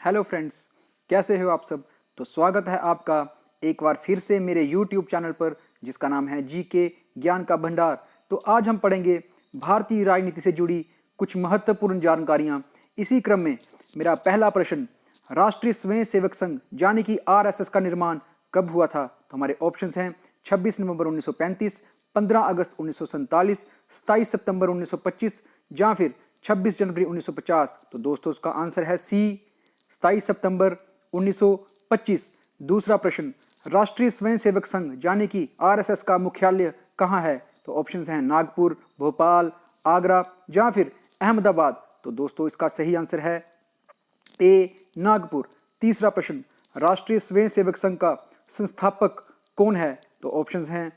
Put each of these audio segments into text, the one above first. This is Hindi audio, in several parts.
हेलो फ्रेंड्स, कैसे हो आप सब। तो स्वागत है आपका एक बार फिर से मेरे यूट्यूब चैनल पर जिसका नाम है जीके ज्ञान का भंडार। तो आज हम पढ़ेंगे भारतीय राजनीति से जुड़ी कुछ महत्वपूर्ण जानकारियां। इसी क्रम में मेरा पहला प्रश्न, राष्ट्रीय स्वयं सेवक संघ यानी कि आरएसएस का निर्माण कब हुआ था। तो हमारे ऑप्शंस हैं 26 नवंबर 1935, 15 अगस्त 1947, 27 सितंबर 1925 या फिर 26 जनवरी 1950। तो दोस्तों उसका आंसर है सी, 27 सितंबर 1925। दूसरा प्रश्न, राष्ट्रीय स्वयंसेवक संघ यानी कि आरएसएस का मुख्यालय कहाँ है। तो ऑप्शंस हैं नागपुर, भोपाल, आगरा या फिर अहमदाबाद। तो दोस्तों इसका सही आंसर है ए, नागपुर। तीसरा प्रश्न, राष्ट्रीय स्वयंसेवक संघ का संस्थापक कौन है। तो ऑप्शंस हैं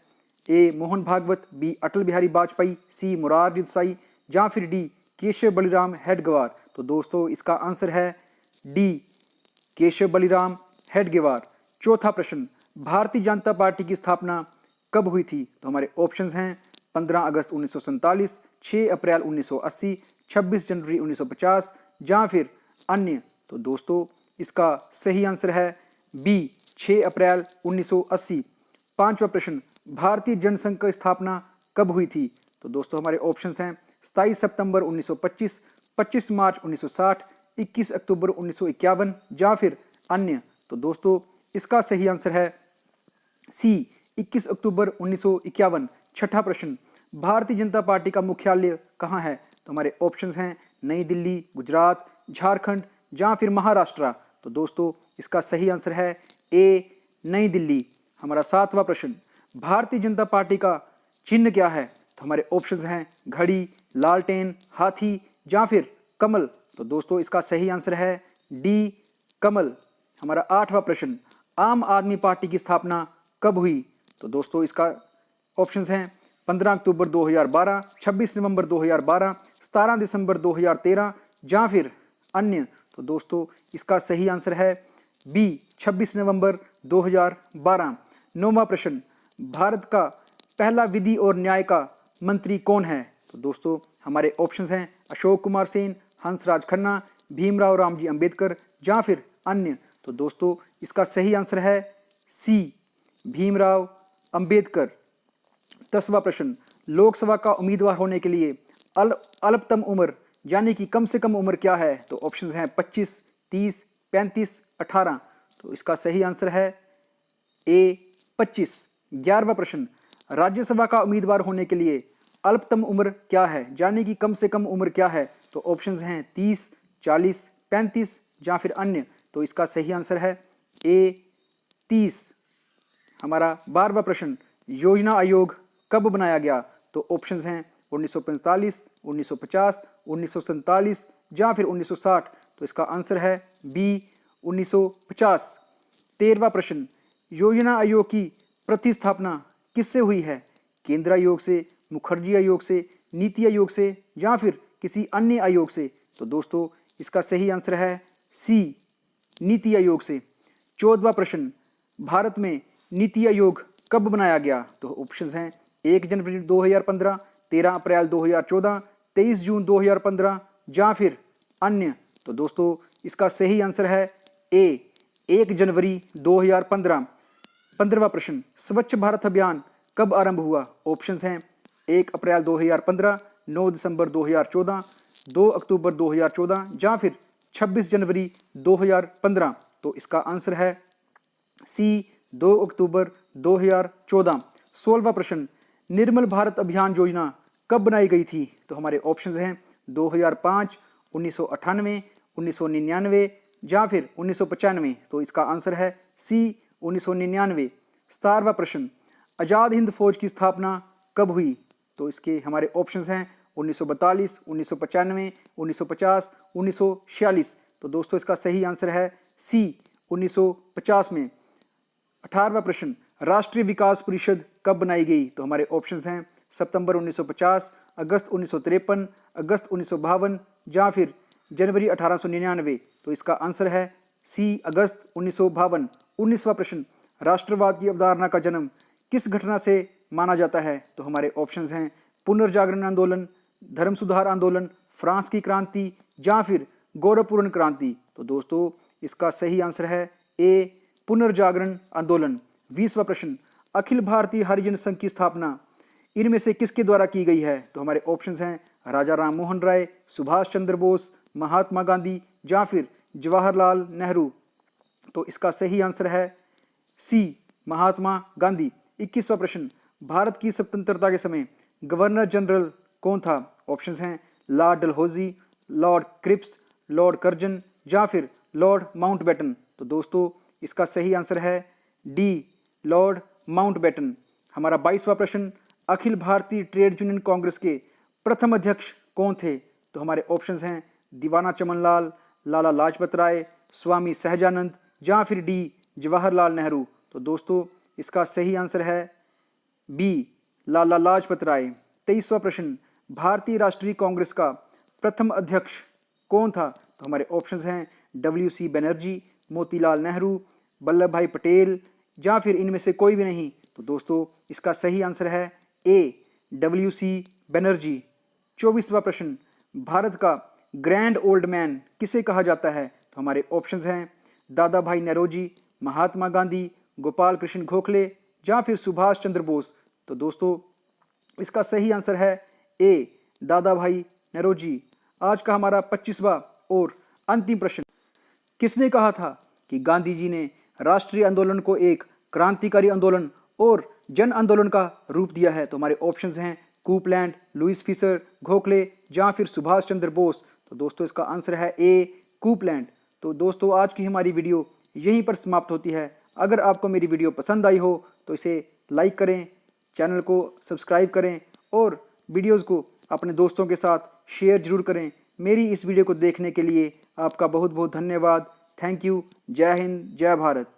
ए, मोहन भागवत, बी, अटल बिहारी वाजपेयी, सी, मोरारजी देसाई या फिर डी, केशव बलिराम हेडगेवार। तो दोस्तों इसका आंसर है डी, केशव बलिराम हेडगेवार। चौथा प्रश्न, भारतीय जनता पार्टी की स्थापना कब हुई थी। तो हमारे ऑप्शंस हैं 15 अगस्त 1947, 6 अप्रैल 1980, 26 जनवरी 1950 या फिर अन्य। तो दोस्तों इसका सही आंसर है बी, 6 अप्रैल 1980। पांचवा प्रश्न, भारतीय जनसंघ की स्थापना कब हुई थी। तो दोस्तों हमारे ऑप्शंस हैं 27 सितंबर 1925, 25 मार्च 1960, 21 अक्टूबर 1951 या फिर अन्य। तो दोस्तों इसका सही आंसर है सी, 21 अक्टूबर 1951। छठा प्रश्न, भारतीय जनता पार्टी का मुख्यालय कहाँ है। तो हमारे ऑप्शंस हैं नई दिल्ली, गुजरात, झारखंड या फिर महाराष्ट्र। तो दोस्तों इसका सही आंसर है ए, नई दिल्ली। हमारा सातवां प्रश्न, भारतीय जनता पार्टी का चिन्ह क्या है। तो हमारे ऑप्शंस हैं घड़ी, लालटेन, हाथी या फिर कमल। तो दोस्तों इसका सही आंसर है डी, कमल। हमारा आठवां प्रश्न, आम आदमी पार्टी की स्थापना कब हुई। तो दोस्तों इसका ऑप्शंस हैं 15 अक्टूबर 2012, 26 नवंबर 2012, 17 दिसंबर 2013 या फिर अन्य। तो दोस्तों इसका सही आंसर है बी, 26 नवंबर 2012। नौवां प्रश्न, भारत का पहला विधि और न्याय का मंत्री कौन है। तो दोस्तों हमारे ऑप्शंस हैं अशोक कुमार सेन, हंसराज खन्ना, भीमराव रामजी अंबेडकर या फिर अन्य। तो दोस्तों इसका सही आंसर है सी, भीमराव अंबेडकर। 10वां प्रश्न, लोकसभा का उम्मीदवार होने के लिए अल्पतम उम्र यानी कि कम से कम उम्र क्या है। तो ऑप्शंस हैं 25, 30, 35, 18। तो इसका सही आंसर है ए, 25। 11वां प्रश्न, राज्यसभा का उम्मीदवार होने के लिए अल्पतम उम्र क्या है यानी कि कम से कम उम्र क्या है। तो ऑप्शंस हैं 30, 40, 35 या फिर अन्य। तो इसका सही आंसर है ए, 30। हमारा 12वां प्रश्न, योजना आयोग कब बनाया गया। तो ऑप्शंस हैं 1945, 1950, 1947 या फिर 1960। तो इसका आंसर है बी, 1950। 13वां प्रश्न, योजना आयोग की प्रतिस्थापना किससे हुई है। केंद्र आयोग से, मुखर्जी आयोग से, नीति आयोग से या फिर किसी अन्य आयोग से। तो दोस्तों इसका सही आंसर है सी, नीति आयोग से। 14वां प्रश्न, भारत में नीति आयोग कब बनाया गया। तो ऑप्शंस हैं 1 जनवरी 2015, 13 अप्रैल 2014, 23 जून 2015 या फिर अन्य। तो दोस्तों इसका सही आंसर है ए, 1 जनवरी 2015। 15वां प्रश्न, स्वच्छ भारत अभियान कब आरंभ हुआ। ऑप्शंस हैं 1 अप्रैल 2015, 9 दिसंबर 2014, 2 अक्टूबर 2014 या फिर 26 जनवरी 2015। तो इसका आंसर है सी, 2 अक्टूबर 2014। 16वां प्रश्न, निर्मल भारत अभियान योजना कब बनाई गई थी। तो हमारे ऑप्शंस हैं 2005, 1998, 1999 या फिर 1995। तो इसका आंसर है सी, 1999। 17वां प्रश्न, आजाद हिंद फौज की स्थापना कब हुई। तो इसके हमारे ऑप्शंस हैं 1942, 1995, 1950, 1946। तो दोस्तों इसका सही आंसर है सी, 1950 में। 18वां प्रश्न, राष्ट्रीय विकास परिषद कब बनाई गई। तो हमारे ऑप्शंस हैं सितंबर 1950, अगस्त 1953, अगस्त 1952 या फिर जनवरी 1899। तो इसका आंसर है सी, अगस्त 1952। 19वां प्रश्न, राष्ट्रवाद की अवधारणा का जन्म किस घटना से माना जाता है। तो हमारे ऑप्शंस हैं पुनर्जागरण आंदोलन, धर्म सुधार आंदोलन, फ्रांस की क्रांति या फिर गौरवपूर्ण क्रांति। तो दोस्तों इसका सही आंसर है ए पुनर्जागरण आंदोलन। 20वां प्रश्न, अखिल भारतीय हरिजन संघ की स्थापना इनमें से किसके द्वारा की गई है? तो हमारे ऑप्शंस हैं राजा राम मोहन राय, सुभाष चंद्र बोस, महात्मा गांधी या फिर जवाहरलाल नेहरू। तो इसका सही आंसर है सी महात्मा गांधी। 21वां प्रश्न, भारत की स्वतंत्रता के समय गवर्नर जनरल कौन था? ऑप्शंस हैं lord Dalhousie, lord Cripps, lord Curzon या फिर लॉर्ड माउंटबेटन। तो दोस्तों इसका सही आंसर है डी लॉर्ड माउंटबेटन। हमारा 22वां प्रश्न, अखिल भारतीय ट्रेड यूनियन कांग्रेस के प्रथम अध्यक्ष कौन थे? तो हमारे ऑप्शंस हैं दीवाना चमनलाल, लाला लाजपत राय, स्वामी सहजानंद या फिर डी जवाहरलाल नेहरू। तो दोस्तों इसका सही आंसर है बी लाला लाजपत राय। 23वां प्रश्न, भारतीय राष्ट्रीय कांग्रेस का प्रथम अध्यक्ष कौन था? तो हमारे ऑप्शंस हैं WC बनर्जी, मोतीलाल नेहरू, वल्लभ भाई पटेल या फिर इनमें से कोई भी नहीं। तो दोस्तों इसका सही आंसर है ए WC बनर्जी। 24वां प्रश्न, भारत का ग्रैंड ओल्ड मैन किसे कहा जाता है? तो हमारे ऑप्शंस हैं दादा भाई नौरोजी, महात्मा गांधी, गोपाल कृष्ण गोखले या फिर सुभाष चंद्र बोस। तो दोस्तों इसका सही आंसर है ए दादा भाई नौरोजी। आज का हमारा 25वां और अंतिम प्रश्न, किसने कहा था कि गांधी जी ने राष्ट्रीय आंदोलन को एक क्रांतिकारी आंदोलन और जन आंदोलन का रूप दिया है? तो हमारे ऑप्शंस हैं कूपलैंड, लुईस फिशर, गोखले या फिर सुभाष चंद्र बोस। तो दोस्तों इसका आंसर है ए कूपलैंड। तो दोस्तों आज की हमारी वीडियो यहीं पर समाप्त होती है। अगर आपको मेरी वीडियो पसंद आई हो तो इसे लाइक करें, चैनल को सब्सक्राइब करें और वीडियोज़ को अपने दोस्तों के साथ शेयर जरूर करें। मेरी इस वीडियो को देखने के लिए आपका बहुत बहुत धन्यवाद। Thank you. जय हिंद, जय भारत।